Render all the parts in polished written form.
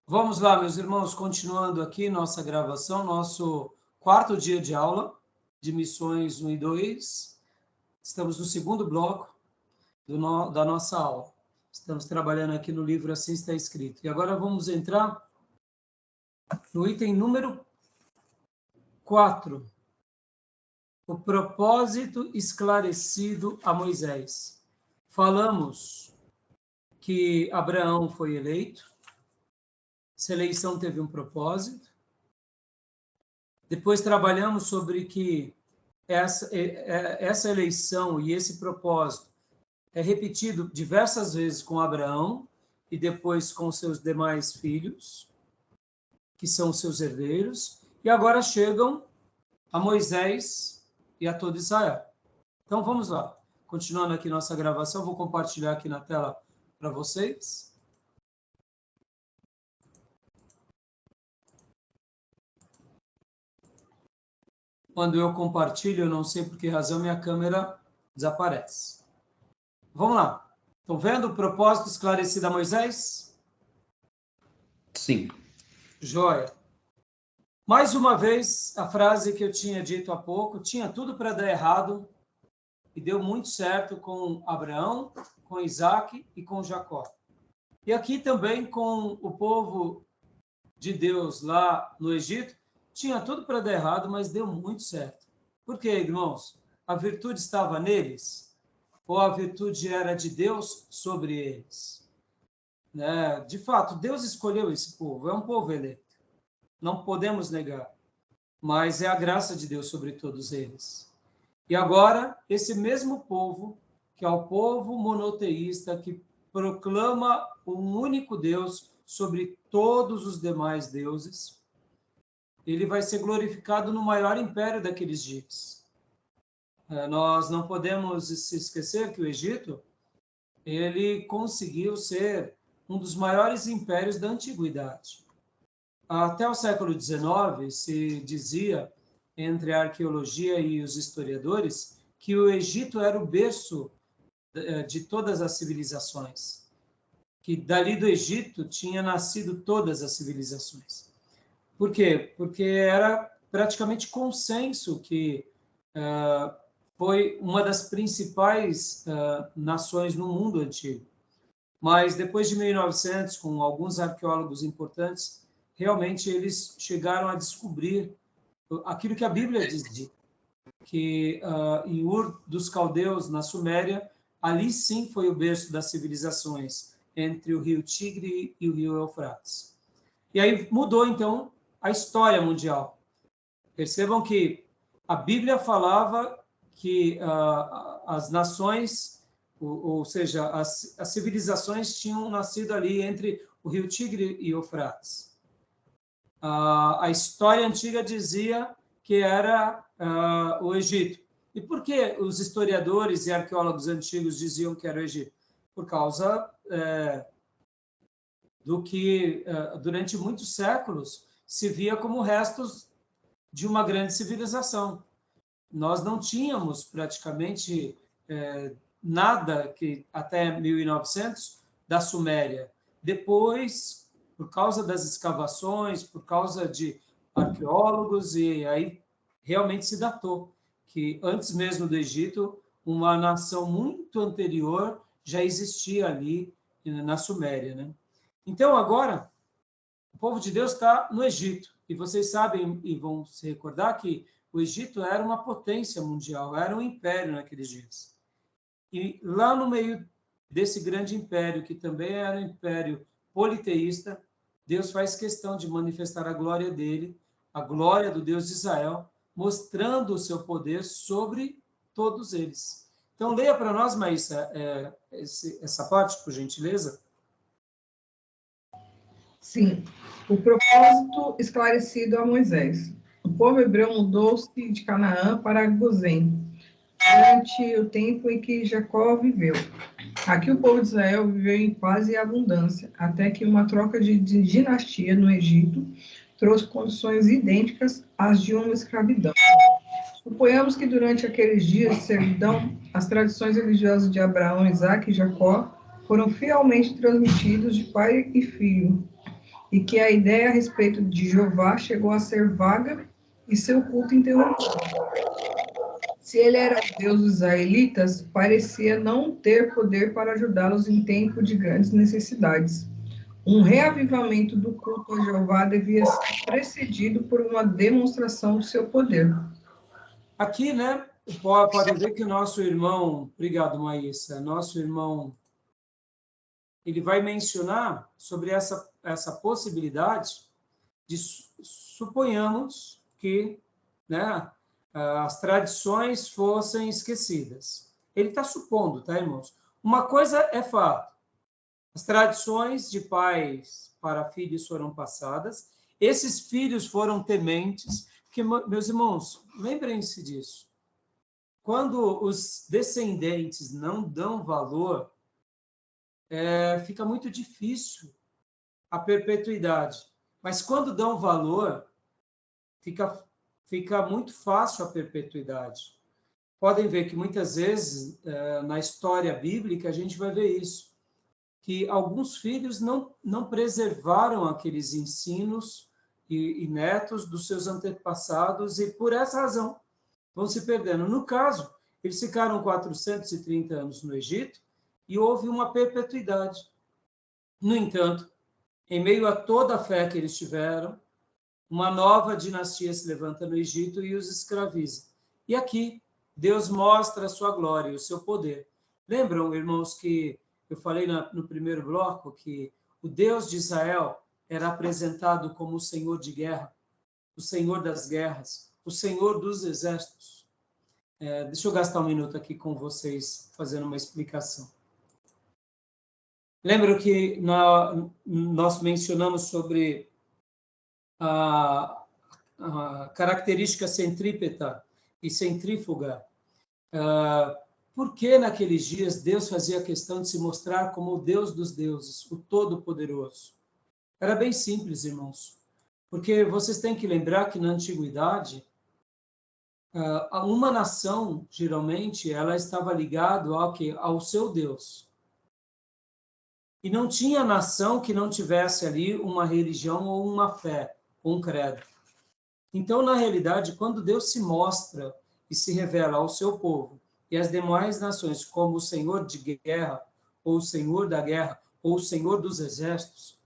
Vamos lá, meus irmãos, continuando aqui nossa gravação, nosso quarto dia de aula de missões 1 e 2. Estamos no segundo bloco da nossa aula. Estamos trabalhando aqui no livro Assim Está Escrito. E agora vamos entrar no item número 4. O propósito esclarecido a Moisés. Falamos que Abraão foi eleito. Essa eleição teve um propósito. Depois trabalhamos sobre que essa eleição e esse propósito é repetido diversas vezes com Abraão e depois com seus demais filhos, que são seus herdeiros, e agora chegam a Moisés e a todo Israel. Então vamos lá. Continuando aqui nossa gravação, vou compartilhar aqui na tela para vocês. Quando eu compartilho, eu não sei por que razão minha câmera desaparece. Vamos lá. Estão vendo o propósito esclarecido a Moisés? Sim. Joia. Mais uma vez, a frase que eu tinha dito há pouco, tinha tudo para dar errado e deu muito certo com Abraão, com Isaac e com Jacó. E aqui também com o povo de Deus lá no Egito, tinha tudo para dar errado, mas deu muito certo. Por quê, irmãos? A virtude estava neles? Ou a virtude era de Deus sobre eles? De fato, Deus escolheu esse povo, é um povo eleito. Não podemos negar. Mas é a graça de Deus sobre todos eles. E agora, esse mesmo povo, que é o povo monoteísta, que proclama um único Deus sobre todos os demais deuses, ele vai ser glorificado no maior império daqueles dias. Nós não podemos se esquecer que o Egito, ele conseguiu ser um dos maiores impérios da antiguidade. Até o século XIX, se dizia, entre a arqueologia e os historiadores, que o Egito era o berço de todas as civilizações, que dali do Egito tinha nascido todas as civilizações. Por quê? Porque era praticamente consenso que foi uma das principais nações no mundo antigo. Mas depois de 1900, com alguns arqueólogos importantes, realmente eles chegaram a descobrir aquilo que a Bíblia diz, que em Ur dos Caldeus, na Suméria, ali sim foi o berço das civilizações, entre o rio Tigre e o rio Eufrates. E aí mudou, então, a história mundial. Percebam que a Bíblia falava que as nações, ou seja, as civilizações tinham nascido ali entre o rio Tigre e Eufrates. A história antiga dizia que era o Egito. E por que os historiadores e arqueólogos antigos diziam que era o Egito? Por causa do que, durante muitos séculos, se via como restos de uma grande civilização. Nós não tínhamos praticamente nada que até 1900 da Suméria. Depois, por causa das escavações, por causa de arqueólogos, e aí realmente se datou que antes mesmo do Egito, uma nação muito anterior já existia ali na Suméria, né? Então, agora, o povo de Deus está no Egito. E vocês sabem e vão se recordar que o Egito era uma potência mundial, era um império naqueles dias. E lá no meio desse grande império, que também era um império politeísta, Deus faz questão de manifestar a glória dele, a glória do Deus de Israel, mostrando o seu poder sobre todos eles. Então, leia para nós, Maísa, essa parte, por gentileza. Sim. O propósito esclarecido a Moisés. O povo hebreu mudou-se de Canaã para Gozém, durante o tempo em que Jacó viveu. Aqui o povo de Israel viveu em paz e abundância, até que uma troca de dinastia no Egito trouxe condições idênticas às de uma escravidão. Suponhamos que durante aqueles dias de servidão, as tradições religiosas de Abraão, Isaque e Jacó foram fielmente transmitidas de pai e filho. e que a ideia a respeito de Jeová chegou a ser vaga e seu culto interrompido. Se ele era o Deus dos israelitas, parecia não ter poder para ajudá-los em tempo de grandes necessidades. Um reavivamento do culto a Jeová devia ser precedido por uma demonstração do seu poder. Aqui, né, pode ver que o nosso irmão, obrigado, Maísa, nosso irmão, ele vai mencionar sobre essa possibilidade de, suponhamos que, né, as tradições fossem esquecidas. Ele está supondo, tá, irmãos? Uma coisa é fato. As tradições de pais para filhos foram passadas. Esses filhos foram tementes. Porque, meus irmãos, lembrem-se disso. Quando os descendentes não dão valor, fica muito difícil a perpetuidade. Mas quando dão valor, fica muito fácil a perpetuidade. Podem ver que muitas vezes, na história bíblica, a gente vai ver isso, que alguns filhos não preservaram aqueles ensinos e netos dos seus antepassados, e por essa razão vão se perdendo. No caso, eles ficaram 430 anos no Egito e houve uma perpetuidade. No entanto, em meio a toda a fé que eles tiveram, uma nova dinastia se levanta no Egito e os escraviza. E aqui, Deus mostra a sua glória e o seu poder. Lembram, irmãos, que eu falei no primeiro bloco que o Deus de Israel era apresentado como o Senhor de guerra, o Senhor das guerras, o Senhor dos exércitos. Deixa eu gastar um minuto aqui com vocês, fazendo uma explicação. Lembram que nós mencionamos sobre a característica centrípeta e centrífuga. Por que naqueles dias Deus fazia questão de se mostrar como o Deus dos deuses, o Todo-Poderoso? Era bem simples, irmãos, porque vocês têm que lembrar que na antiguidade, uma nação, geralmente, ela estava ligada ao seu Deus. E não tinha nação que não tivesse ali uma religião ou uma fé, ou um credo. Então, na realidade, quando Deus se mostra e se revela ao seu povo e às demais nações como o Senhor de guerra, ou o Senhor da guerra, ou o Senhor dos exércitos,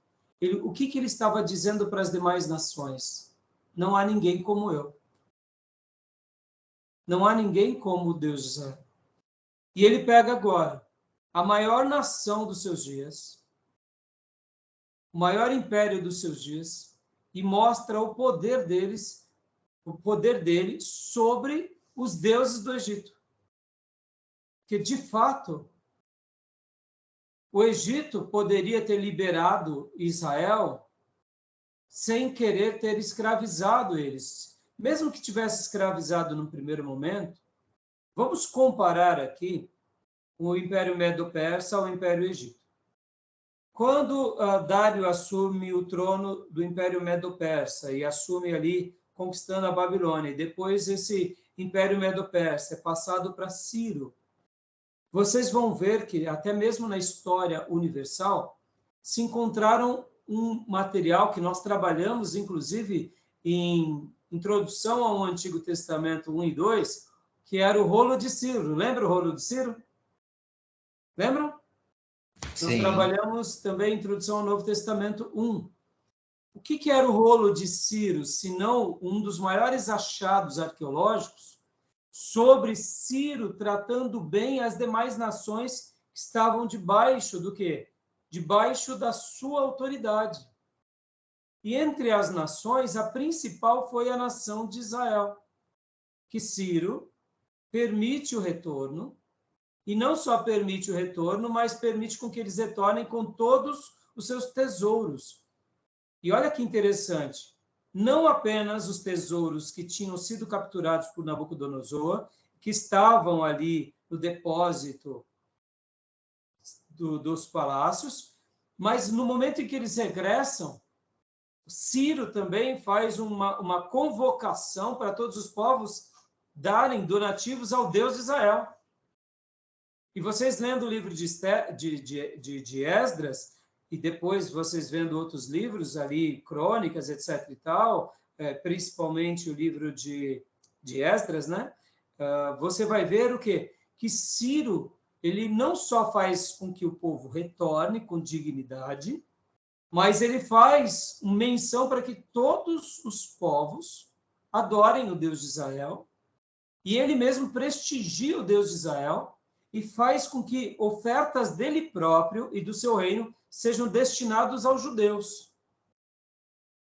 o que ele estava dizendo para as demais nações? Não há ninguém como eu. Não há ninguém como o Deus de Israel. E ele pega agora a maior nação dos seus dias, o maior império dos seus dias, e mostra o poder dele sobre os deuses do Egito. Que, de fato, o Egito poderia ter liberado Israel sem querer ter escravizado eles. Mesmo que tivesse escravizado no primeiro momento, vamos comparar aqui o Império Medo-Persa ao Império Egito. Quando Dário assume o trono do Império Medo-Persa e assume ali, conquistando a Babilônia, e depois esse Império Medo-Persa é passado para Ciro, vocês vão ver que, até mesmo na história universal, se encontraram um material que nós trabalhamos, inclusive, em Introdução ao Antigo Testamento 1 e 2, que era o rolo de Ciro. Lembra o rolo de Ciro? Lembram? Sim. Nós trabalhamos também Introdução ao Novo Testamento 1. O que era o rolo de Ciro, se não um dos maiores achados arqueológicos sobre Ciro tratando bem as demais nações que estavam debaixo do quê? Debaixo da sua autoridade. E entre as nações, a principal foi a nação de Israel, que Ciro permite o retorno, e não só permite o retorno, mas permite com que eles retornem com todos os seus tesouros. E olha que interessante, não apenas os tesouros que tinham sido capturados por Nabucodonosor, que estavam ali no depósito dos palácios, mas no momento em que eles regressam, Ciro também faz uma convocação para todos os povos darem donativos ao Deus de Israel. E vocês lendo o livro de Esdras, e depois vocês vendo outros livros ali, crônicas, etc. e tal, principalmente o livro de Esdras, né? Você vai ver o quê? Que Ciro, ele não só faz com que o povo retorne com dignidade, mas ele faz menção para que todos os povos adorem o Deus de Israel, e ele mesmo prestigia o Deus de Israel e faz com que ofertas dele próprio e do seu reino sejam destinados aos judeus.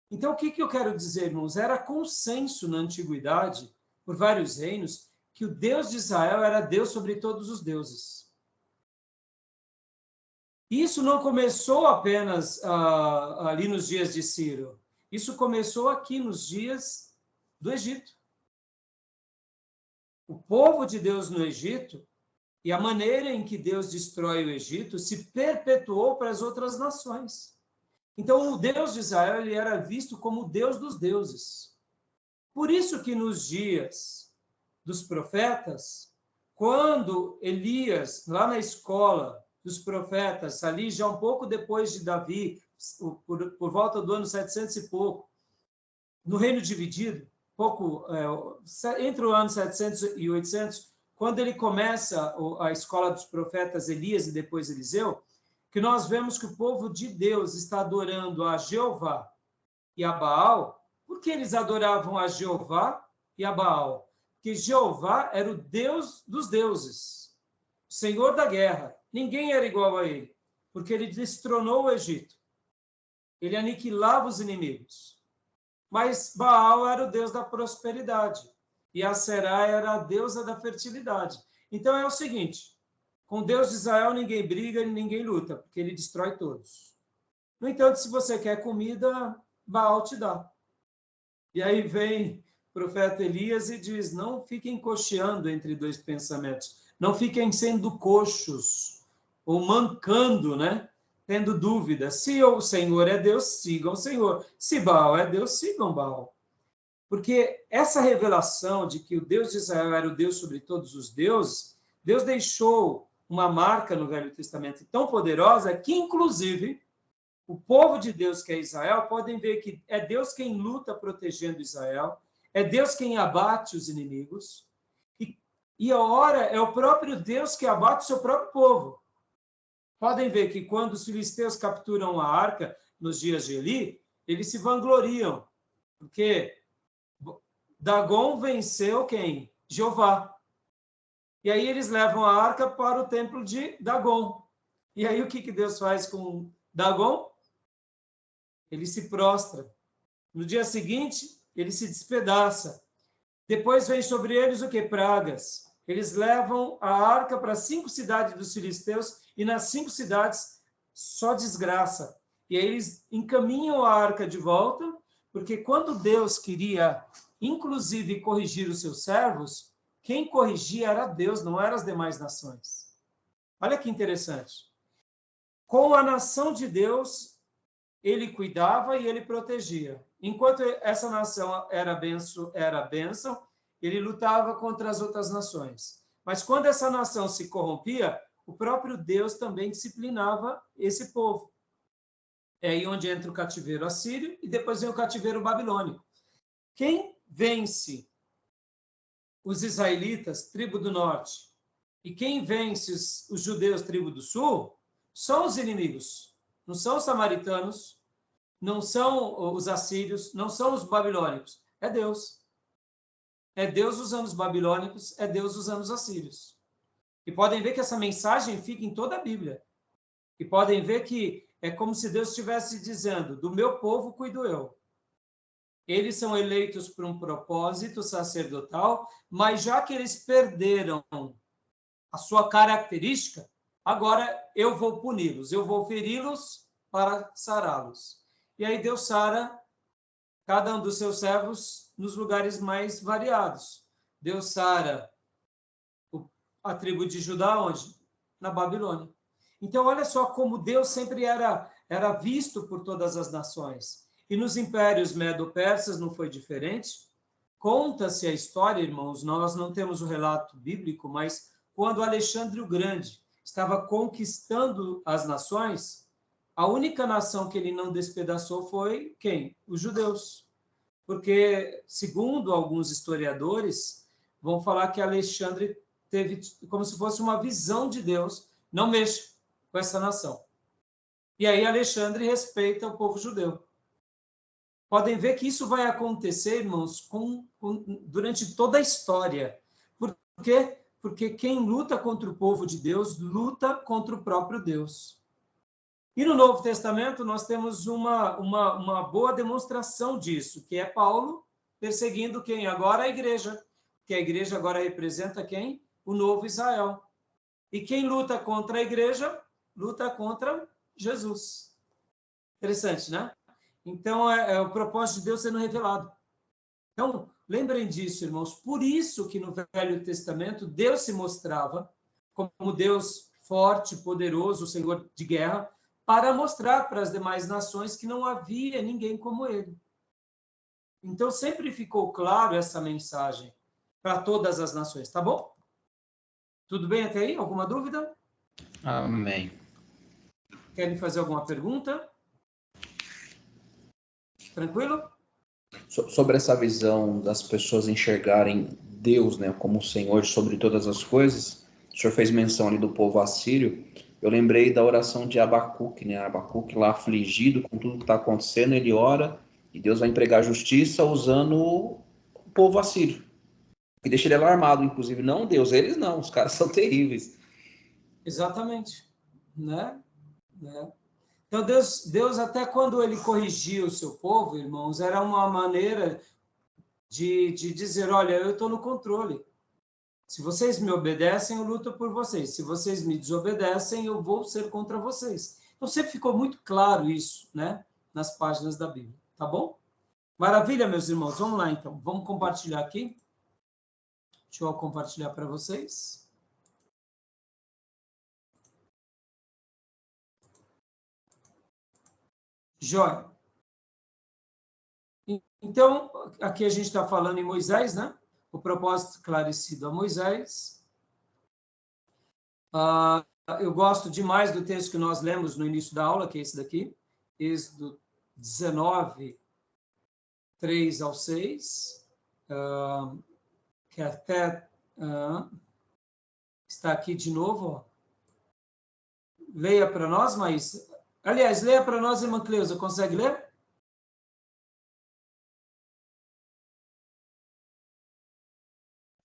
Então, o que eu quero dizer, irmãos? Era consenso na antiguidade, por vários reinos, que o Deus de Israel era Deus sobre todos os deuses. Isso não começou apenas ali nos dias de Ciro. Isso começou aqui nos dias do Egito. O povo de Deus no Egito e a maneira em que Deus destrói o Egito se perpetuou para as outras nações. Então, o Deus de Israel ele era visto como o Deus dos deuses. Por isso que nos dias dos profetas, quando Elias, lá na escola dos profetas, ali já um pouco depois de Davi, por volta do ano 700 e pouco, no reino dividido, entre o ano 700 e 800, quando ele começa a escola dos profetas Elias e depois Eliseu, que nós vemos que o povo de Deus está adorando a Jeová e a Baal. Por que eles adoravam a Jeová e a Baal? Porque Jeová era o Deus dos deuses, o Senhor da guerra. Ninguém era igual a ele, porque ele destronou o Egito. Ele aniquilava os inimigos. Mas Baal era o deus da prosperidade e Aserá era a deusa da fertilidade. Então é o seguinte, com Deus de Israel ninguém briga e ninguém luta, porque ele destrói todos. No entanto, se você quer comida, Baal te dá. E aí vem o profeta Elias e diz, não fiquem cocheando entre dois pensamentos, não fiquem sendo coxos, ou mancando, né? Tendo dúvida. Se o Senhor é Deus, sigam o Senhor. Se Baal é Deus, sigam Baal. Porque essa revelação de que o Deus de Israel era o Deus sobre todos os deuses, Deus deixou uma marca no Velho Testamento tão poderosa que, inclusive, o povo de Deus, que é Israel, podem ver que é Deus quem luta protegendo Israel, é Deus quem abate os inimigos, e a hora é o próprio Deus que abate o seu próprio povo. Podem ver que quando os filisteus capturam a arca nos dias de Eli, eles se vangloriam, porque Dagon venceu quem? Jeová. E aí eles levam a arca para o templo de Dagon. E aí o que Deus faz com Dagon? Ele se prostra. No dia seguinte, ele se despedaça. Depois vem sobre eles o que? Pragas. Eles levam a arca para 5 cidades dos filisteus e nas 5 cidades só desgraça. E aí eles encaminham a arca de volta, porque quando Deus queria, inclusive, corrigir os seus servos, quem corrigia era Deus, não eram as demais nações. Olha que interessante. Com a nação de Deus, ele cuidava e ele protegia. Enquanto essa nação era bênção, ele lutava contra as outras nações. Mas quando essa nação se corrompia, o próprio Deus também disciplinava esse povo. É aí onde entra o cativeiro assírio e depois vem o cativeiro babilônico. Quem vence os israelitas, tribo do norte, e quem vence os judeus, tribo do sul, são os inimigos. Não são os samaritanos, não são os assírios, não são os babilônicos. É Deus. É Deus usando os babilônicos, é Deus usando os assírios. E podem ver que essa mensagem fica em toda a Bíblia. E podem ver que é como se Deus estivesse dizendo, do meu povo cuido eu. Eles são eleitos por um propósito sacerdotal, mas já que eles perderam a sua característica, agora eu vou puni-los, eu vou feri-los para sará-los. E aí Deus sara cada um dos seus servos nos lugares mais variados. Deus sara a tribo de Judá, onde? Na Babilônia. Então, olha só como Deus sempre era visto por todas as nações. E nos impérios medo-persas não foi diferente. Conta-se a história, irmãos, nós não temos o relato bíblico, mas quando Alexandre o Grande estava conquistando as nações, A única nação que ele não despedaçou foi quem? Os judeus. Porque, segundo alguns historiadores, vão falar que Alexandre teve como se fosse uma visão de Deus, não mexa com essa nação. E aí Alexandre respeita o povo judeu. Podem ver que isso vai acontecer, irmãos, durante toda a história. Por quê? Porque quem luta contra o povo de Deus, luta contra o próprio Deus. E no Novo Testamento nós temos uma boa demonstração disso, que é Paulo perseguindo quem? Agora a igreja. Que a igreja agora representa quem? O novo Israel. E quem luta contra a igreja, luta contra Jesus. Interessante, né? Então, é o propósito de Deus sendo revelado. Então, lembrem disso, irmãos. Por isso que no Velho Testamento, Deus se mostrava como Deus forte, poderoso, Senhor de guerra, para mostrar para as demais nações que não havia ninguém como ele. Então, sempre ficou claro essa mensagem para todas as nações, tá bom? Tudo bem até aí? Alguma dúvida? Amém. Querem fazer alguma pergunta? Tranquilo? Sobre essa visão das pessoas enxergarem Deus, né, como o Senhor sobre todas as coisas, o senhor fez menção ali do povo assírio, eu lembrei da oração de Abacuque, né? Abacuque lá afligido com tudo que está acontecendo, ele ora e Deus vai empregar justiça usando o povo assírio. Que deixa ele alarmado, inclusive. Não Deus, eles não, os caras são terríveis. Exatamente. Né? Então, Deus, até quando ele corrigia o seu povo, irmãos, era uma maneira de dizer, olha, eu estou no controle. Se vocês me obedecem, eu luto por vocês. Se vocês me desobedecem, eu vou ser contra vocês. Então, sempre ficou muito claro isso, né? Nas páginas da Bíblia. Tá bom? Maravilha, meus irmãos. Vamos lá, então. Vamos compartilhar aqui. Deixa eu compartilhar para vocês. Jóia. Então, aqui a gente está falando em Moisés, né? O propósito esclarecido a Moisés. Eu gosto demais do texto que nós lemos no início da aula, que é esse daqui, Êxodo 19, 3 ao 6, que até está aqui de novo. Ó. Leia para nós, mas... Aliás, leia para nós, irmã Cleusa, consegue ler?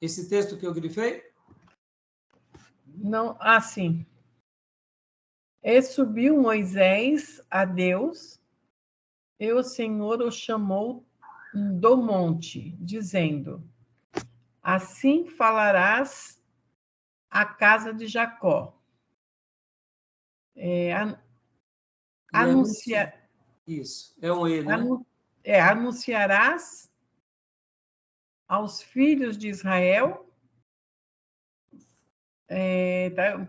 Esse texto que eu grifei? Não, sim. E subiu Moisés a Deus, e o Senhor o chamou do monte, dizendo: assim falarás à casa de Jacó. Isso, é um E, né? Anunciarás aos filhos de Israel. Tá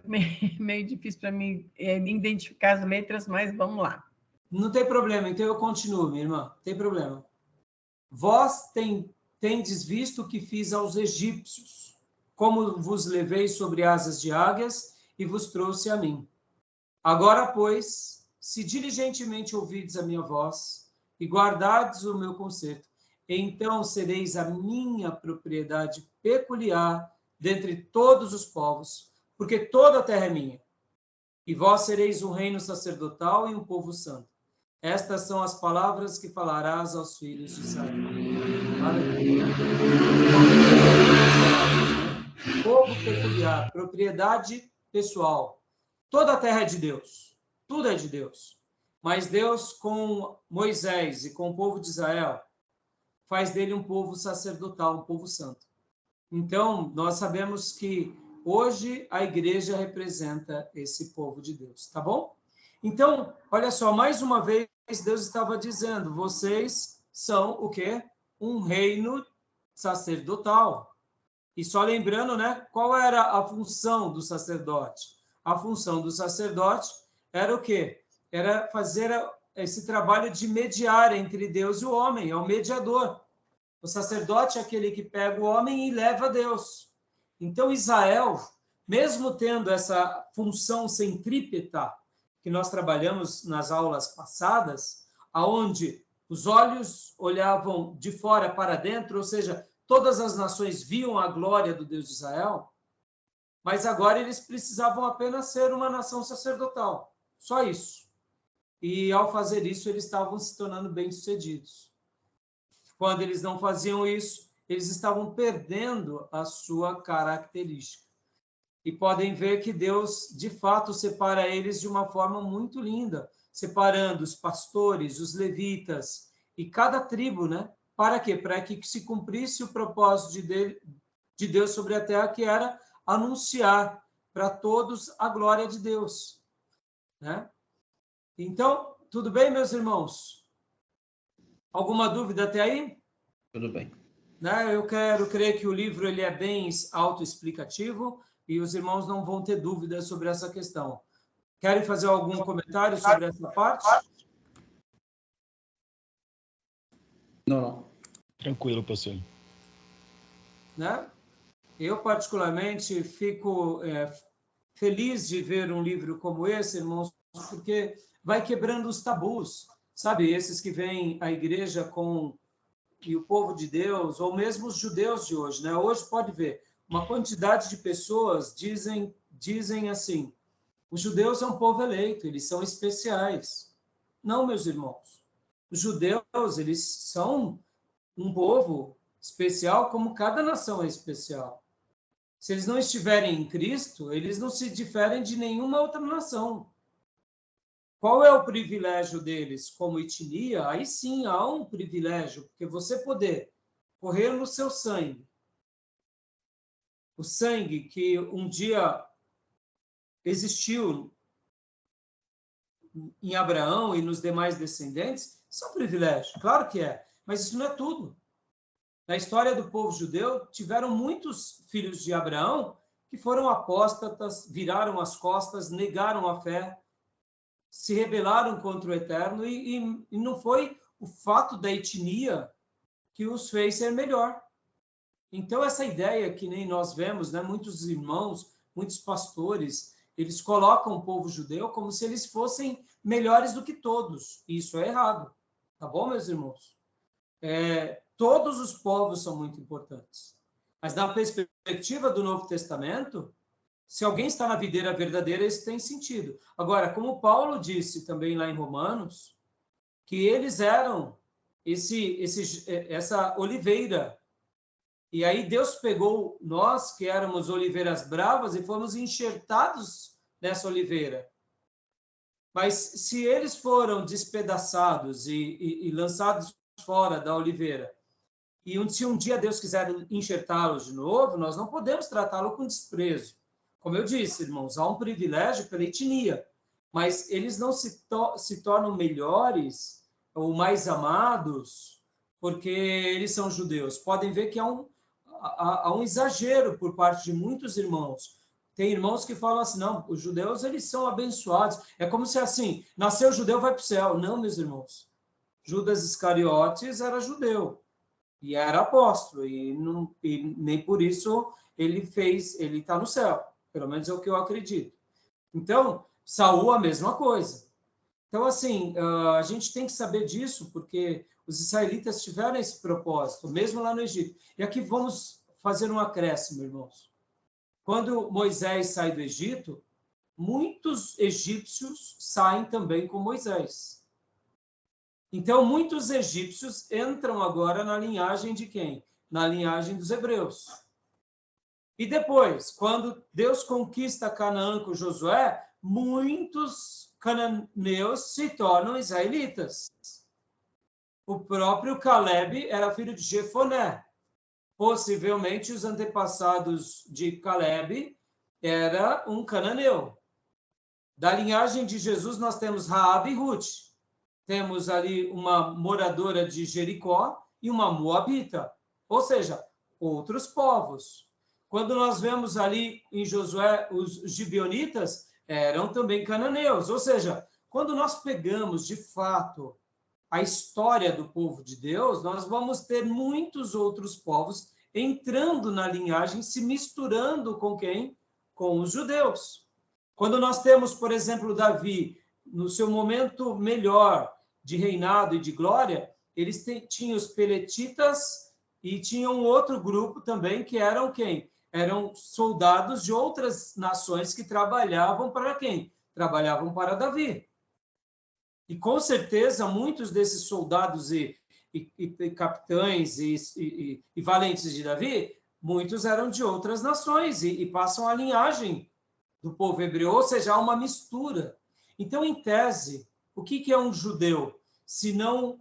meio difícil para mim identificar as letras, mas vamos lá. Não tem problema, então eu continuo, minha irmã, não tem problema. Vós tendes visto o que fiz aos egípcios, como vos levei sobre asas de águias e vos trouxe a mim. Agora, pois, se diligentemente ouvides a minha voz e guardardes o meu conserto, então sereis a minha propriedade peculiar dentre todos os povos, porque toda a terra é minha. E vós sereis um reino sacerdotal e um povo santo. Estas são as palavras que falarás aos filhos de Israel. Aleluia. Povo peculiar, propriedade pessoal. Toda a terra é de Deus. Tudo é de Deus. Mas Deus, com Moisés e com o povo de Israel, faz dele um povo sacerdotal, um povo santo. Então, nós sabemos que hoje a igreja representa esse povo de Deus, tá bom? Então, olha só, mais uma vez, Deus estava dizendo, vocês são o quê? Um reino sacerdotal. E só lembrando, né, qual era a função do sacerdote? A função do sacerdote era o quê? Era fazer esse trabalho de mediar entre Deus e o homem, é o mediador. O sacerdote é aquele que pega o homem e leva a Deus. Então, Israel, mesmo tendo essa função centrípeta, que nós trabalhamos nas aulas passadas, aonde os olhos olhavam de fora para dentro, ou seja, todas as nações viam a glória do Deus de Israel, mas agora eles precisavam apenas ser uma nação sacerdotal, só isso. E ao fazer isso, eles estavam se tornando bem-sucedidos. Quando eles não faziam isso, eles estavam perdendo a sua característica. E podem ver que Deus, de fato, separa eles de uma forma muito linda, separando os pastores, os levitas e cada tribo, né? Para quê? Para que se cumprisse o propósito de Deus sobre a terra, que era anunciar para todos a glória de Deus, né? Então, tudo bem, meus irmãos? Alguma dúvida até aí? Tudo bem. Né? Eu quero crer que o livro ele é bem autoexplicativo e os irmãos não vão ter dúvidas sobre essa questão. Querem fazer algum comentário sobre essa parte? Não. Tranquilo, pastor. Né? Eu, particularmente, fico feliz de ver um livro como esse, irmãos, porque vai quebrando os tabus, sabe? Esses que vêm à igreja e o povo de Deus, ou mesmo os judeus de hoje, né? Hoje, pode ver, uma quantidade de pessoas dizem assim, os judeus são um povo eleito, eles são especiais. Não, meus irmãos. Os judeus, eles são um povo especial como cada nação é especial. Se eles não estiverem em Cristo, eles não se diferem de nenhuma outra nação. Qual é o privilégio deles? Como etnia, aí sim há um privilégio, porque você poder correr no seu sangue, o sangue que um dia existiu em Abraão e nos demais descendentes, isso é um privilégio, claro que é, mas isso não é tudo. Na história do povo judeu, tiveram muitos filhos de Abraão que foram apóstatas, viraram as costas, negaram a fé, se rebelaram contra o Eterno e não foi o fato da etnia que os fez ser melhor. Então, essa ideia que nem nós vemos, né, muitos irmãos, muitos pastores, eles colocam o povo judeu como se eles fossem melhores do que todos. Isso é errado. Tá bom, meus irmãos? Todos os povos são muito importantes. Mas, na perspectiva do Novo Testamento, se alguém está na videira verdadeira, isso tem sentido. Agora, como Paulo disse também lá em Romanos, que eles eram essa oliveira. E aí Deus pegou nós, que éramos oliveiras bravas, e fomos enxertados nessa oliveira. Mas se eles foram despedaçados e lançados fora da oliveira, e se um dia Deus quiser enxertá-los de novo, nós não podemos tratá-lo com desprezo. Como eu disse, irmãos, há um privilégio pela etnia, mas eles não se tornam melhores ou mais amados porque eles são judeus. Podem ver que há um exagero por parte de muitos irmãos. Tem irmãos que falam assim, não, os judeus eles são abençoados. É como se assim, nasceu judeu, vai para o céu. Não, meus irmãos. Judas Iscariotes era judeu e era apóstolo, e nem por isso ele está no céu. Pelo menos é o que eu acredito. Então, Saul a mesma coisa. Então, assim, a gente tem que saber disso, porque os israelitas tiveram esse propósito, mesmo lá no Egito. E aqui vamos fazer um acréscimo, irmãos. Quando Moisés sai do Egito, muitos egípcios saem também com Moisés. Então, muitos egípcios entram agora na linhagem de quem? Na linhagem dos hebreus. E depois, quando Deus conquista Canaã com Josué, muitos cananeus se tornam israelitas. O próprio Caleb era filho de Jefoné. Possivelmente, os antepassados de Caleb era um cananeu. Da linhagem de Jesus, nós temos Raabe e Ruth. Temos ali uma moradora de Jericó e uma moabita. Ou seja, outros povos. Quando nós vemos ali em Josué, os gibeonitas eram também cananeus. Ou seja, quando nós pegamos, de fato, a história do povo de Deus, nós vamos ter muitos outros povos entrando na linhagem, se misturando com quem? Com os judeus. Quando nós temos, por exemplo, Davi no seu momento melhor de reinado e de glória, eles tinham os peletitas e tinham um outro grupo também, que eram quem? Eram soldados de outras nações que trabalhavam para quem? Trabalhavam para Davi. E com certeza muitos desses soldados e capitães e valentes de Davi, muitos eram de outras nações e passam a linhagem do povo hebreu, ou seja, há uma mistura. Então, em tese, o que é um judeu? Se não,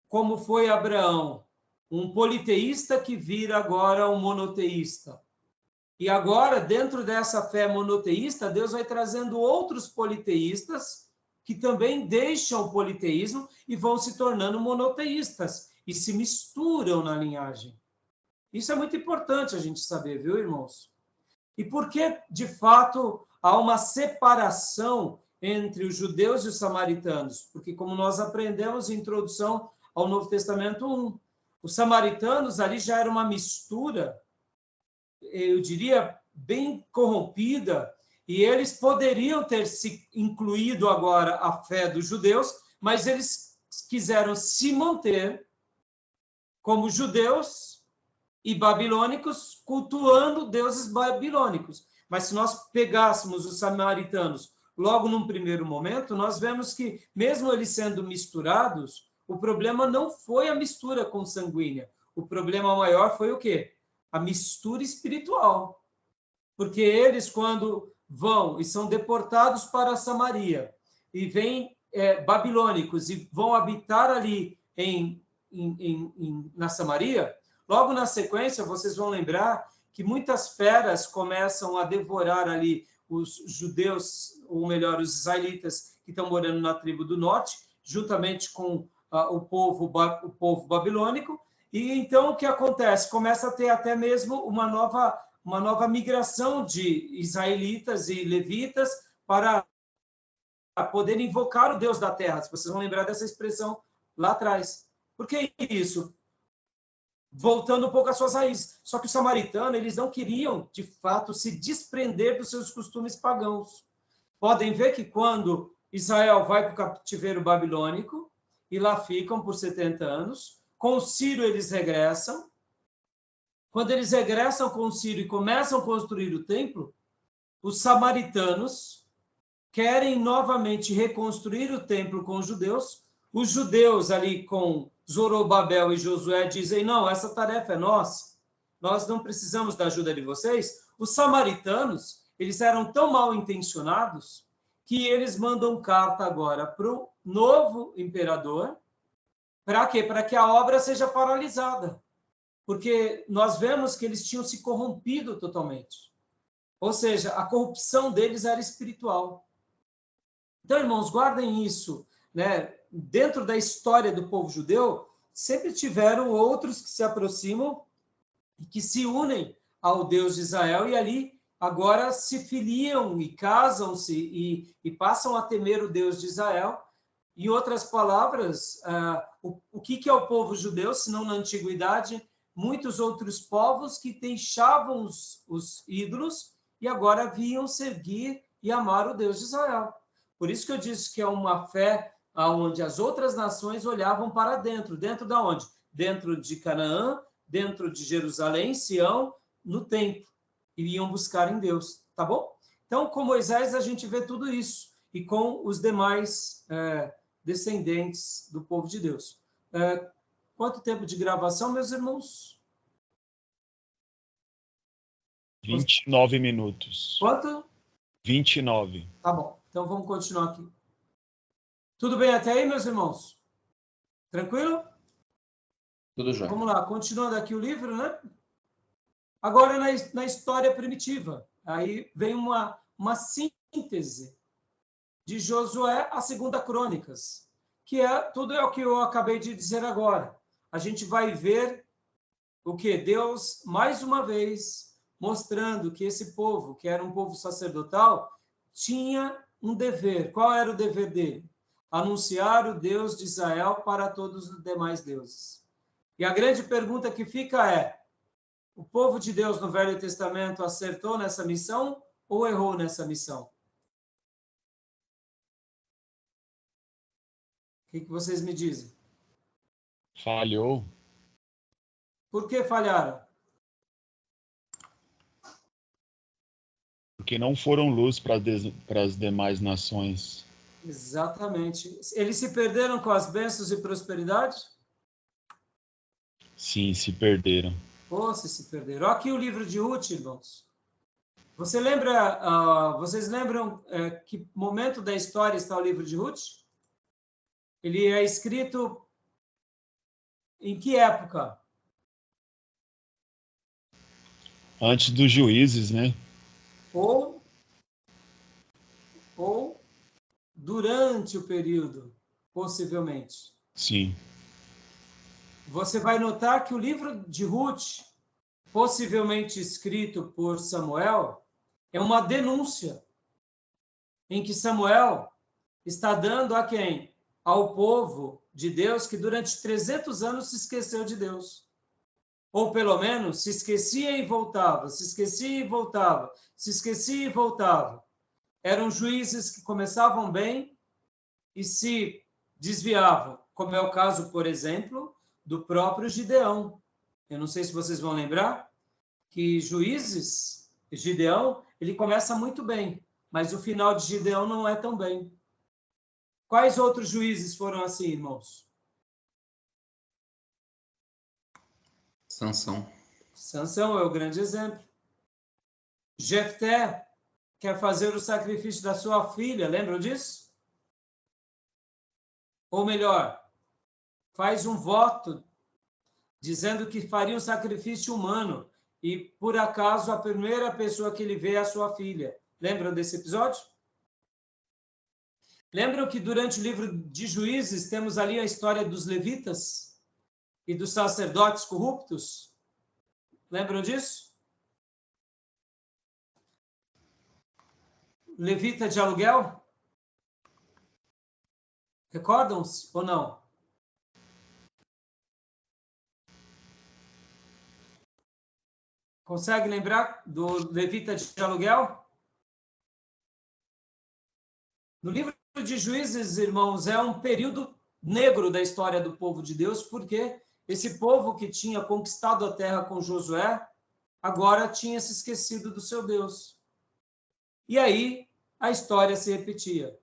como foi Abraão, um politeísta que vira agora um monoteísta. E agora, dentro dessa fé monoteísta, Deus vai trazendo outros politeístas que também deixam o politeísmo e vão se tornando monoteístas e se misturam na linhagem. Isso é muito importante a gente saber, viu, irmãos? E por que, de fato, há uma separação entre os judeus e os samaritanos? Porque, como nós aprendemos em introdução ao Novo Testamento 1, os samaritanos ali já era uma mistura, eu diria, bem corrompida, e eles poderiam ter se incluído agora a fé dos judeus, mas eles quiseram se manter como judeus e babilônicos, cultuando deuses babilônicos. Mas se nós pegássemos os samaritanos logo num primeiro momento, nós vemos que, mesmo eles sendo misturados, o problema não foi a mistura consanguínea. O problema maior foi o quê? A mistura espiritual. Porque eles, quando vão e são deportados para Samaria, e vêm babilônicos e vão habitar ali na Samaria, logo na sequência, vocês vão lembrar que muitas feras começam a devorar ali os judeus, ou melhor, os israelitas que estão morando na tribo do norte, juntamente com o povo babilônico. E então o que acontece? Começa a ter até mesmo uma nova migração de israelitas e levitas para poder invocar o Deus da terra. Vocês vão lembrar dessa expressão lá atrás. Por que isso? Voltando um pouco às suas raízes. Só que os samaritanos, eles não queriam, de fato, se desprender dos seus costumes pagãos. Podem ver que quando Israel vai para o cativeiro babilônico, e lá ficam por 70 anos, com o Ciro eles regressam. Quando eles regressam com o Ciro e começam a construir o templo, os samaritanos querem novamente reconstruir o templo com os judeus ali com Zorobabel e Josué dizem, não, essa tarefa é nossa, nós não precisamos da ajuda de vocês. Os samaritanos, eles eram tão mal intencionados que eles mandam carta agora para o novo imperador. Para quê? Para que a obra seja paralisada. Porque nós vemos que eles tinham se corrompido totalmente. Ou seja, a corrupção deles era espiritual. Então, irmãos, guardem isso, né? Dentro da história do povo judeu, sempre tiveram outros que se aproximam e que se unem ao Deus de Israel e ali agora se filiam e casam-se e passam a temer o Deus de Israel. Em outras palavras, o que é o povo judeu, se não na antiguidade, muitos outros povos que deixavam os ídolos e agora vinham seguir e amar o Deus de Israel. Por isso que eu disse que é uma fé onde as outras nações olhavam para dentro. Dentro de onde? Dentro de Canaã, dentro de Jerusalém, Sião, no templo. E iam buscar em Deus, tá bom? Então, com Moisés, a gente vê tudo isso. E com os demais descendentes do povo de Deus. Quanto tempo de gravação, meus irmãos? 29 minutos. Quanto? 29. Tá bom. Então, vamos continuar aqui. Tudo bem até aí, meus irmãos? Tranquilo? Tudo jóia. Vamos lá, continuando aqui o livro, né? Agora, na história primitiva, aí vem uma síntese de Josué a 2 Crônicas, que tudo é o que eu acabei de dizer agora. A gente vai ver o que Deus, mais uma vez, mostrando que esse povo, que era um povo sacerdotal, tinha um dever. Qual era o dever dele? Anunciar o Deus de Israel para todos os demais deuses. E a grande pergunta que fica é, o povo de Deus no Velho Testamento acertou nessa missão ou errou nessa missão? que vocês me dizem? Falhou. Por que falharam? Porque não foram luz para as demais nações. Exatamente. Eles se perderam com as bênçãos e prosperidade? Sim, se perderam. Se perderam. Aqui o livro de Ruth, irmãos. Vocês lembram que momento da história está o livro de Ruth? Ele é escrito em que época? Antes dos juízes, né? Ou durante o período, possivelmente. Sim. Você vai notar que o livro de Ruth, possivelmente escrito por Samuel, é uma denúncia em que Samuel está dando a quem? Ao povo de Deus que durante 300 anos se esqueceu de Deus. Ou pelo menos se esquecia e voltava, se esquecia e voltava, se esquecia e voltava. Eram juízes que começavam bem e se desviavam, como é o caso, por exemplo, do próprio Gideão. Eu não sei se vocês vão lembrar que Gideão, ele começa muito bem, mas o final de Gideão não é tão bem. Quais outros juízes foram assim, irmãos? Sansão. Sansão é o grande exemplo. Jefté quer fazer o sacrifício da sua filha, lembram disso? Ou melhor, faz um voto dizendo que faria um sacrifício humano e, por acaso, a primeira pessoa que ele vê é a sua filha. Lembram desse episódio? Lembram que durante o livro de Juízes temos ali a história dos levitas e dos sacerdotes corruptos? Lembram disso? Levita de aluguel? Recordam-se ou não? Consegue lembrar do levita de aluguel? No livro de Juízes, irmãos, é um período negro da história do povo de Deus, porque esse povo que tinha conquistado a terra com Josué, agora tinha se esquecido do seu Deus. E aí a história se repetia.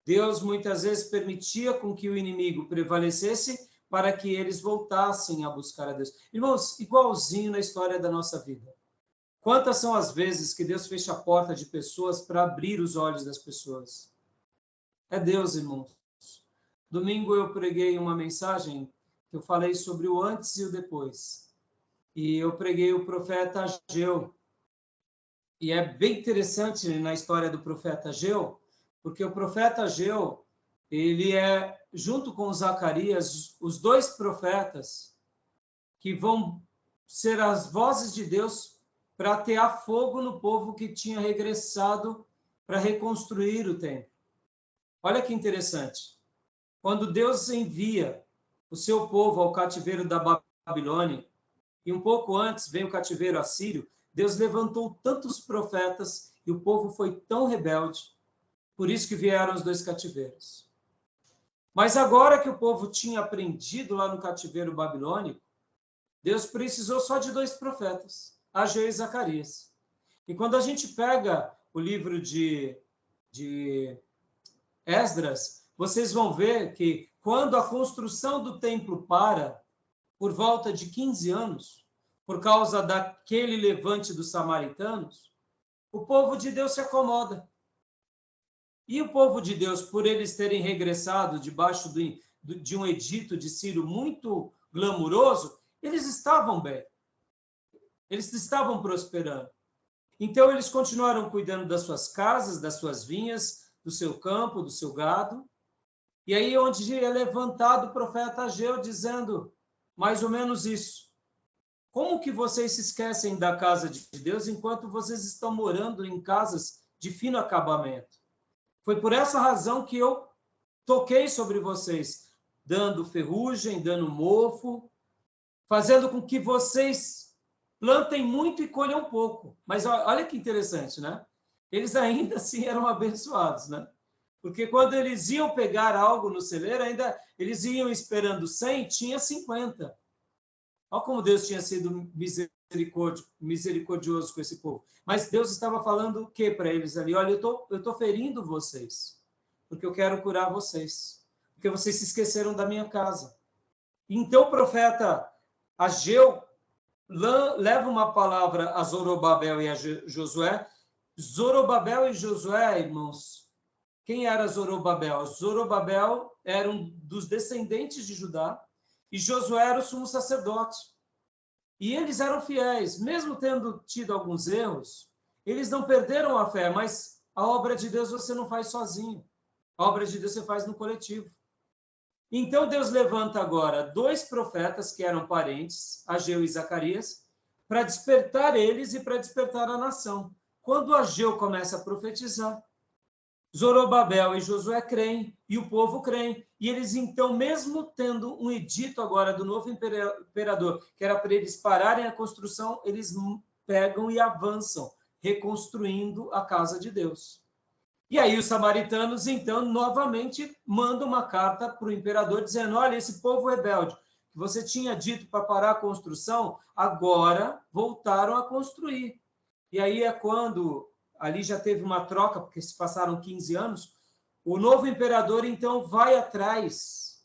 Deus muitas vezes permitia com que o inimigo prevalecesse para que eles voltassem a buscar a Deus. Irmãos, igualzinho na história da nossa vida. Quantas são as vezes que Deus fecha a porta de pessoas para abrir os olhos das pessoas? É Deus, irmãos. Domingo eu preguei uma mensagem que eu falei sobre o antes e o depois. E eu preguei o profeta Ageu. E é bem interessante na história do profeta Ageu, porque o profeta Ageu, ele é, junto com Zacarias, os dois profetas que vão ser as vozes de Deus para atear fogo no povo que tinha regressado para reconstruir o templo. Olha que interessante. Quando Deus envia o seu povo ao cativeiro da Babilônia, e um pouco antes vem o cativeiro assírio, Deus levantou tantos profetas e o povo foi tão rebelde, por isso que vieram os dois cativeiros. Mas agora que o povo tinha aprendido lá no cativeiro babilônico, Deus precisou só de dois profetas, Ageu e Zacarias. E quando a gente pega o livro de Esdras, vocês vão ver que quando a construção do templo para, por volta de 15 anos, por causa daquele levante dos samaritanos, o povo de Deus se acomoda. E o povo de Deus, por eles terem regressado debaixo de um edito de Ciro muito glamuroso, eles estavam bem. Eles estavam prosperando. Então, eles continuaram cuidando das suas casas, das suas vinhas, do seu campo, do seu gado. E aí, onde é levantado o profeta Ageu, dizendo mais ou menos isso. Como que vocês se esquecem da casa de Deus enquanto vocês estão morando em casas de fino acabamento? Foi por essa razão que eu toquei sobre vocês, dando ferrugem, dando mofo, fazendo com que vocês plantem muito e colham pouco. Mas olha que interessante, né? Eles ainda assim eram abençoados, né? Porque quando eles iam pegar algo no celeiro, ainda eles iam esperando 100, tinha 50. Olha como Deus tinha sido misericordioso com esse povo. Mas Deus estava falando o que para eles ali? Olha, eu estou ferindo vocês, porque eu quero curar vocês, porque vocês se esqueceram da minha casa. Então o profeta Ageu leva uma palavra a Zorobabel e a Josué. Zorobabel e Josué, irmãos, quem era Zorobabel? Zorobabel era um dos descendentes de Judá e Josué era o sumo sacerdote. E eles eram fiéis, mesmo tendo tido alguns erros, eles não perderam a fé, mas a obra de Deus você não faz sozinho. A obra de Deus você faz no coletivo. Então Deus levanta agora 2 profetas que eram parentes, Ageu e Zacarias, para despertar eles e para despertar a nação. Quando Ageu começa a profetizar, Zorobabel e Josué creem, e o povo crê. E eles, então, mesmo tendo um edito agora do novo imperador, que era para eles pararem a construção, eles pegam e avançam, reconstruindo a casa de Deus. E aí os samaritanos, então, novamente mandam uma carta para o imperador, dizendo, olha, esse povo rebelde, que você tinha dito para parar a construção, agora voltaram a construir. E aí é quando ali já teve uma troca, porque se passaram 15 anos, o novo imperador, então, vai atrás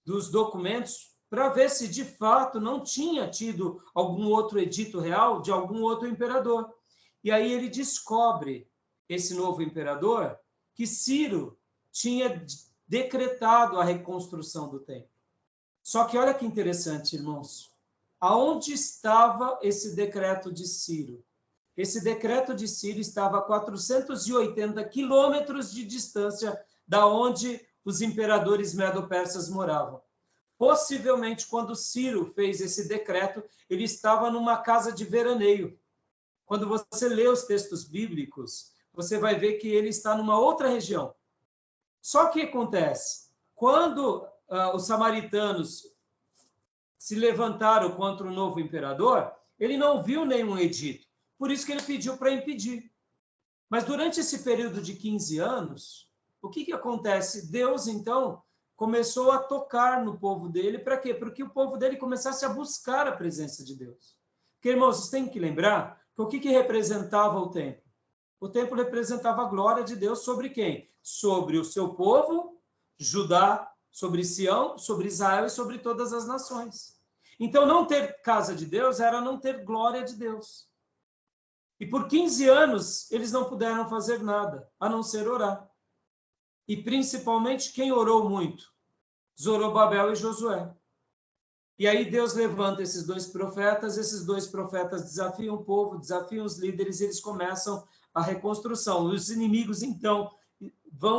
dos documentos para ver se, de fato, não tinha tido algum outro edito real de algum outro imperador. E aí ele descobre, esse novo imperador, que Ciro tinha decretado a reconstrução do templo. Só que olha que interessante, irmãos. Aonde estava esse decreto de Ciro? Esse decreto de Ciro estava a 480 quilômetros de distância da onde os imperadores medo-persas moravam. Possivelmente, quando Ciro fez esse decreto, ele estava numa casa de veraneio. Quando você lê os textos bíblicos, você vai ver que ele está numa outra região. Só que acontece, quando os samaritanos se levantaram contra o novo imperador, ele não viu nenhum edito. Por isso que ele pediu para impedir. Mas durante esse período de 15 anos, o que acontece? Deus, então, começou a tocar no povo dele. Para quê? Para que o povo dele começasse a buscar a presença de Deus. Porque, irmãos, vocês têm que lembrar que o que representava o templo? O templo representava a glória de Deus sobre quem? Sobre o seu povo, Judá, sobre Sião, sobre Israel e sobre todas as nações. Então, não ter casa de Deus era não ter glória de Deus. E por 15 anos, eles não puderam fazer nada, a não ser orar. E principalmente, quem orou muito? Zorobabel e Josué. E aí Deus levanta esses 2 profetas desafiam o povo, desafiam os líderes, e eles começam a reconstrução. Os inimigos, então,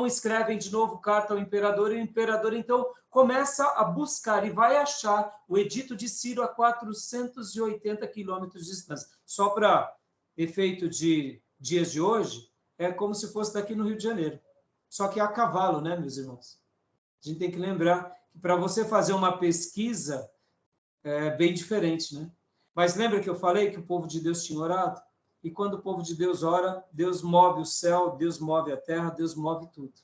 escrevem de novo carta ao imperador, e o imperador, então, começa a buscar e vai achar o edito de Ciro a 480 quilômetros de distância. Só para efeito de dias de hoje, é como se fosse daqui no Rio de Janeiro. Só que é a cavalo, né, meus irmãos? A gente tem que lembrar que para você fazer uma pesquisa é bem diferente, né? Mas lembra que eu falei que o povo de Deus tinha orado? E quando o povo de Deus ora, Deus move o céu, Deus move a terra, Deus move tudo.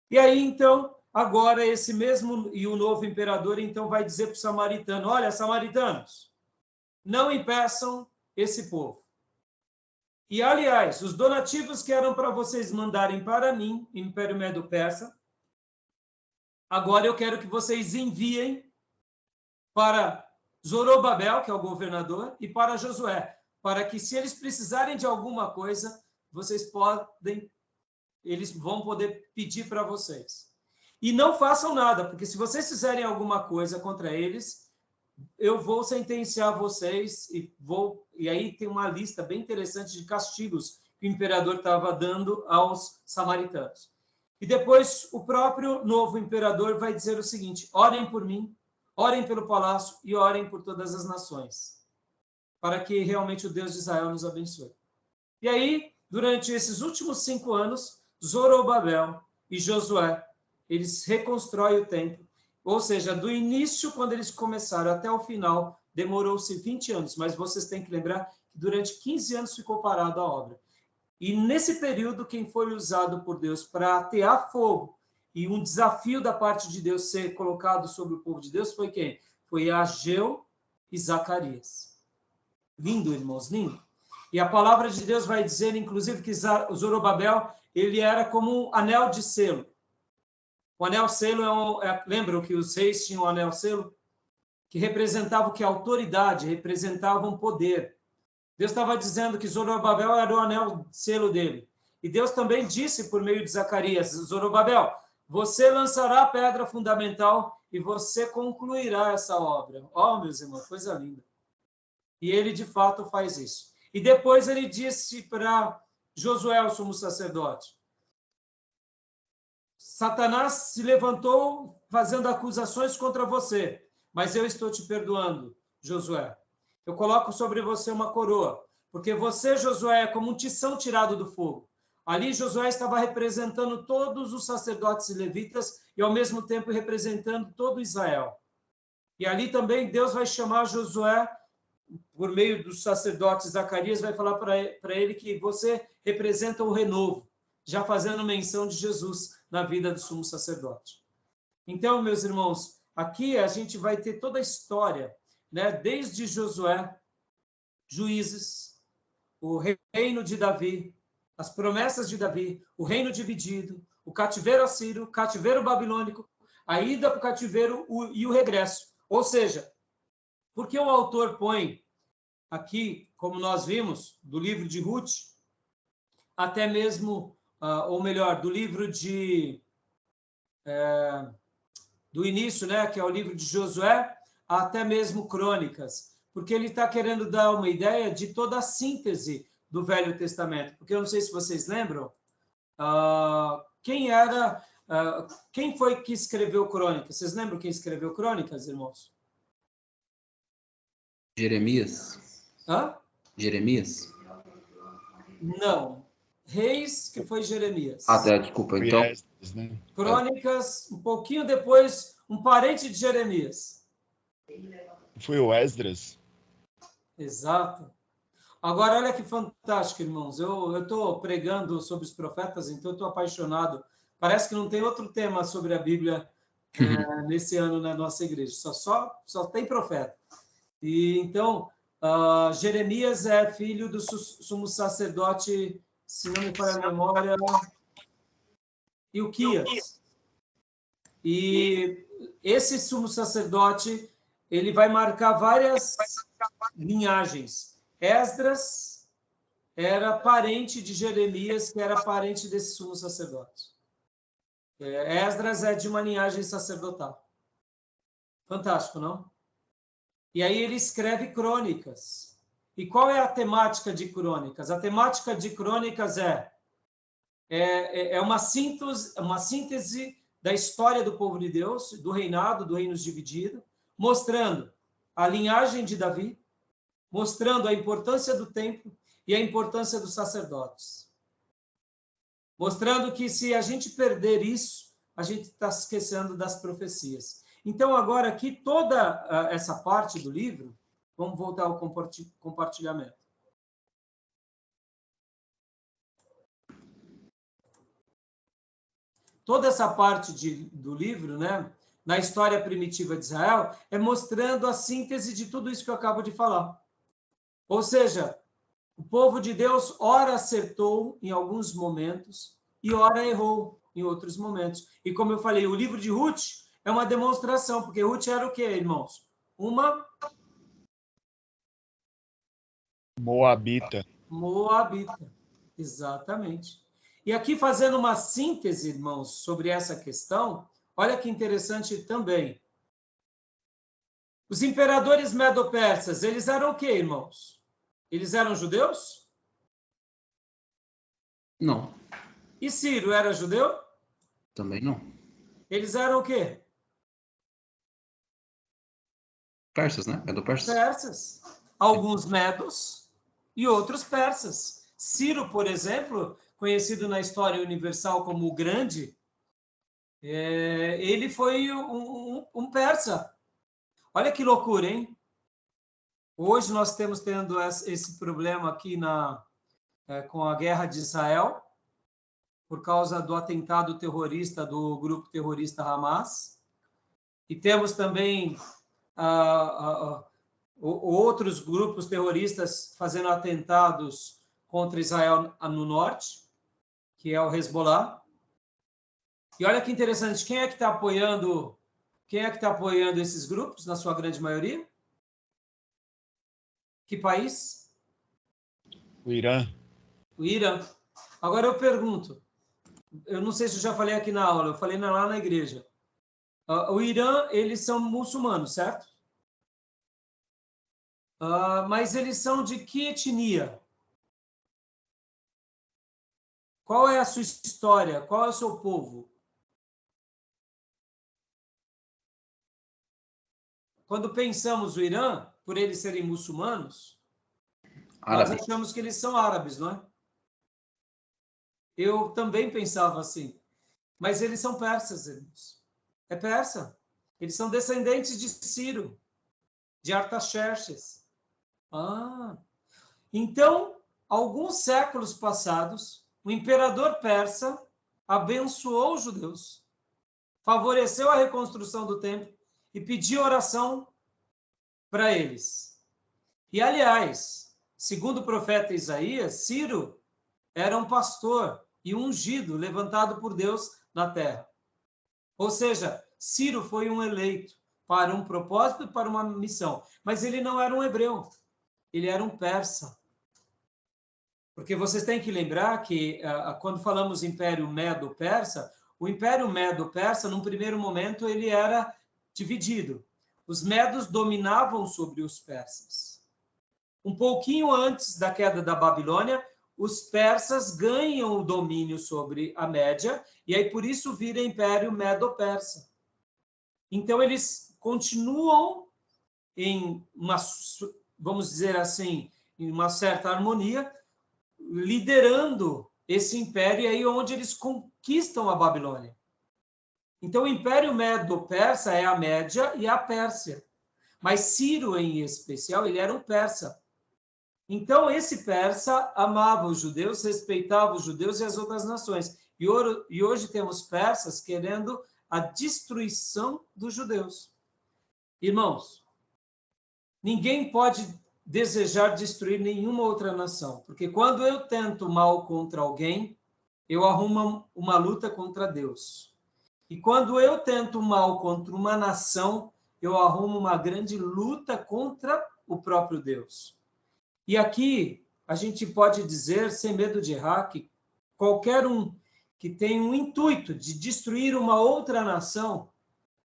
E aí, então, agora esse mesmo e o novo imperador, então, vai dizer para o samaritano, olha, samaritanos, não impeçam esse povo. E, aliás, os donativos que eram para vocês mandarem para mim, Império Medo-Persa, agora eu quero que vocês enviem para Zorobabel, que é o governador, e para Josué, para que, se eles precisarem de alguma coisa, eles vão poder pedir para vocês. E não façam nada, porque se vocês fizerem alguma coisa contra eles, eu vou sentenciar vocês e aí tem uma lista bem interessante de castigos que o imperador estava dando aos samaritanos. E depois o próprio novo imperador vai dizer o seguinte: orem por mim, orem pelo palácio e orem por todas as nações, para que realmente o Deus de Israel nos abençoe. E aí, durante esses últimos 5 anos, Zorobabel e Josué, eles reconstroem o templo. Ou seja, do início, quando eles começaram, até o final, demorou-se 20 anos. Mas vocês têm que lembrar que durante 15 anos ficou parada a obra. E nesse período, quem foi usado por Deus para atear fogo e um desafio da parte de Deus ser colocado sobre o povo de Deus foi quem? Foi Ageu e Zacarias. Lindo, irmãos, lindo. E a palavra de Deus vai dizer, inclusive, que Zorobabel, ele era como um anel de selo. O anel selo lembram que os reis tinham um anel selo? Que representava o que? A autoridade, representava um poder. Deus estava dizendo que Zorobabel era o anel selo dele. E Deus também disse por meio de Zacarias, Zorobabel, você lançará a pedra fundamental e você concluirá essa obra. Oh, meus irmãos, coisa linda. E ele, de fato, faz isso. E depois ele disse para Josué, o sumo sacerdote, Satanás se levantou fazendo acusações contra você, mas eu estou te perdoando, Josué. Eu coloco sobre você uma coroa, porque você, Josué, é como um tição tirado do fogo. Ali Josué estava representando todos os sacerdotes e levitas e, ao mesmo tempo, representando todo Israel. E ali também Deus vai chamar Josué, por meio dos sacerdotes, Zacarias vai falar para ele que você representa o renovo, já fazendo menção de Jesus na vida do sumo sacerdote. Então, meus irmãos, aqui a gente vai ter toda a história, né? Desde Josué, Juízes, o reino de Davi, as promessas de Davi, o reino dividido, o cativeiro assírio, o cativeiro babilônico, a ida para o cativeiro e o regresso. Ou seja, porque o autor põe aqui, como nós vimos, do livro de Ruth, até mesmo, ou melhor, do livro do início, né, que é o livro de Josué, até mesmo Crônicas, porque ele está querendo dar uma ideia de toda a síntese do Velho Testamento. Porque eu não sei se vocês lembram, quem foi que escreveu Crônicas? Vocês lembram quem escreveu Crônicas, irmãos? Jeremias. Hã? Jeremias? Não. Reis, que foi Jeremias. Desculpa, então. Crônicas, um pouquinho depois, um parente de Jeremias. Foi o Esdras? Exato. Agora, olha que fantástico, irmãos. Eu estou pregando sobre os profetas, então eu estou apaixonado. Parece que não tem outro tema sobre a Bíblia nesse ano na nossa igreja. Só tem profeta. E então, Jeremias é filho do sumo sacerdote, se não me falha a memória, Ilquias. E esse sumo sacerdote, ele vai marcar várias linhagens. Esdras era parente de Jeremias, que era parente desse sumo sacerdote. Esdras é de uma linhagem sacerdotal. Fantástico, não? E aí ele escreve Crônicas. E qual é a temática de Crônicas? A temática de Crônicas é uma síntese da história do povo de Deus, do reinado, do reino dividido, mostrando a linhagem de Davi, mostrando a importância do templo e a importância dos sacerdotes. Mostrando que se a gente perder isso, a gente está esquecendo das profecias. Então, agora aqui, toda essa parte do livro, vamos voltar ao compartilhamento. Toda essa parte do livro, né, na história primitiva de Israel, é mostrando a síntese de tudo isso que eu acabo de falar. Ou seja, o povo de Deus ora acertou em alguns momentos e ora errou em outros momentos. E como eu falei, o livro de Ruth é uma demonstração, porque Ruth era o quê, irmãos? Uma Moabita. Moabita, exatamente. E aqui, fazendo uma síntese, irmãos, sobre essa questão, olha que interessante também. Os imperadores medo-persas, eles eram o quê, irmãos? Eles eram judeus? Não. E Ciro era judeu? Também não. Eles eram o quê? Persas, né? Medo-persas. Persas. Alguns medos e outros persas. Ciro, por exemplo, conhecido na história universal como o Grande, ele foi um persa. Olha que loucura, hein? Hoje nós tendo esse problema aqui com a guerra de Israel, por causa do atentado terrorista do grupo terrorista Hamas. E temos também outros grupos terroristas fazendo atentados contra Israel no norte, que é o Hezbollah. E olha que interessante, quem é que está apoiando esses grupos, na sua grande maioria? Que país? O Irã. O Irã. Agora eu pergunto, eu não sei se eu já falei aqui na aula, eu falei lá na igreja. O Irã, eles são muçulmanos, certo? Mas eles são de que etnia? Qual é a sua história? Qual é o seu povo? Quando pensamos no Irã, por eles serem muçulmanos, nós achamos que eles são árabes, não é? Eu também pensava assim. Mas eles são persas, irmãos. É persa. Eles são descendentes de Ciro, de Artaxerxes. Então, alguns séculos passados, o imperador persa abençoou os judeus, favoreceu a reconstrução do templo e pediu oração para eles. E, aliás, segundo o profeta Isaías, Ciro era um pastor e ungido, levantado por Deus na terra. Ou seja, Ciro foi um eleito para um propósito e para uma missão. Mas ele não era um hebreu, ele era um persa. Porque vocês têm que lembrar que, quando falamos Império Medo-Persa, o Império Medo-Persa, num primeiro momento, ele era dividido. Os medos dominavam sobre os persas. Um pouquinho antes da queda da Babilônia, os persas ganham o domínio sobre a Média, e aí por isso vira Império Medo-Persa. Então, eles continuam em uma, vamos dizer assim, em uma certa harmonia, liderando esse império, aí onde eles conquistam a Babilônia. Então, o Império Medo-Persa é a Média e a Pérsia. Mas Ciro, em especial, ele era um persa. Então, esse persa amava os judeus, respeitava os judeus e as outras nações. E hoje temos persas querendo a destruição dos judeus. Irmãos, ninguém pode desejar destruir nenhuma outra nação, porque quando eu tento mal contra alguém, eu arrumo uma luta contra Deus. E quando eu tento mal contra uma nação, eu arrumo uma grande luta contra o próprio Deus. E aqui a gente pode dizer, sem medo de errar, que qualquer um que tem um intuito de destruir uma outra nação,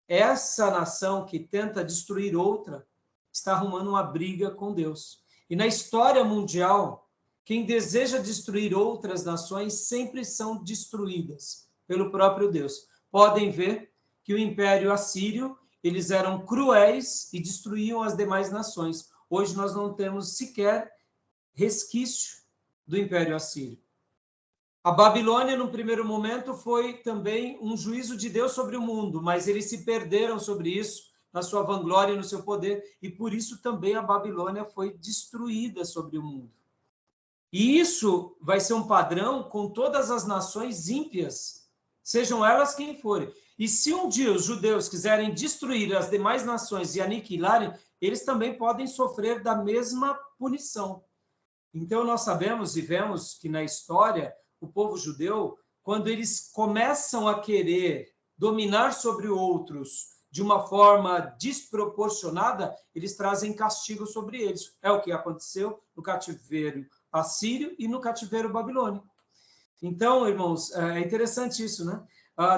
essa nação que tenta destruir outra, está arrumando uma briga com Deus. E na história mundial, quem deseja destruir outras nações sempre são destruídas pelo próprio Deus. Podem ver que o Império Assírio, eles eram cruéis e destruíam as demais nações. Hoje nós não temos sequer resquício do Império Assírio. A Babilônia, no primeiro momento, foi também um juízo de Deus sobre o mundo, mas eles se perderam sobre isso, na sua vanglória e no seu poder, e por isso também a Babilônia foi destruída sobre o mundo. E isso vai ser um padrão com todas as nações ímpias, sejam elas quem forem. E se um dia os judeus quiserem destruir as demais nações e aniquilarem, eles também podem sofrer da mesma punição. Então, nós sabemos e vemos que na história, o povo judeu, quando eles começam a querer dominar sobre outros de uma forma desproporcionada, eles trazem castigo sobre eles. É o que aconteceu no cativeiro assírio e no cativeiro babilônico. Então, irmãos, é interessante isso, né?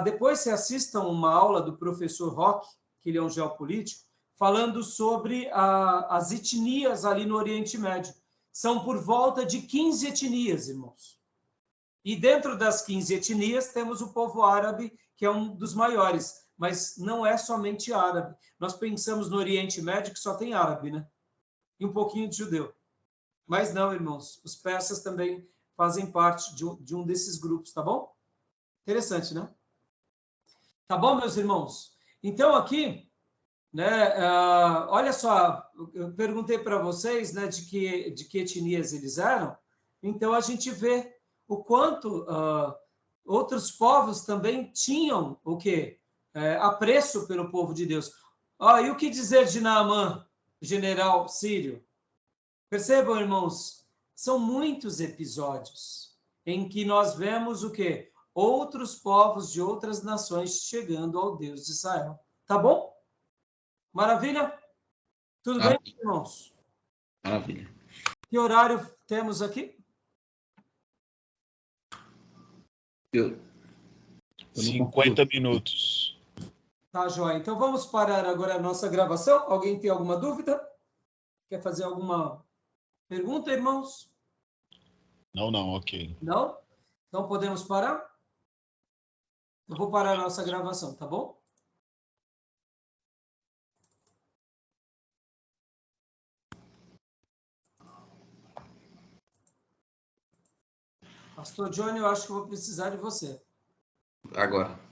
Depois se assistam uma aula do professor Roque, que ele é um geopolítico, falando sobre as etnias ali no Oriente Médio. São por volta de 15 etnias, irmãos. E dentro das 15 etnias temos o povo árabe, que é um dos maiores, mas não é somente árabe. Nós pensamos no Oriente Médio que só tem árabe, né? E um pouquinho de judeu. Mas não, irmãos, os persas também fazem parte de um desses grupos, tá bom? Interessante, né? Tá bom, meus irmãos? Então, aqui, né, olha só, eu perguntei para vocês, né, de que etnias eles eram. Então, a gente vê o quanto outros povos também tinham o quê? Apreço pelo povo de Deus. E o que dizer de Naamã, general sírio? Percebam, irmãos, são muitos episódios em que nós vemos o quê? Outros povos de outras nações chegando ao Deus de Israel. Tá bom? Maravilha? Tudo bem, irmãos? Maravilha. Que horário temos aqui? 50 minutos. Tá, joia. Então, vamos parar agora a nossa gravação. Alguém tem alguma dúvida? Quer fazer alguma pergunta, irmãos? Não, ok. Não? Então, podemos parar? Eu vou parar a nossa gravação, tá bom? Pastor Johnny, eu acho que eu vou precisar de você. Agora.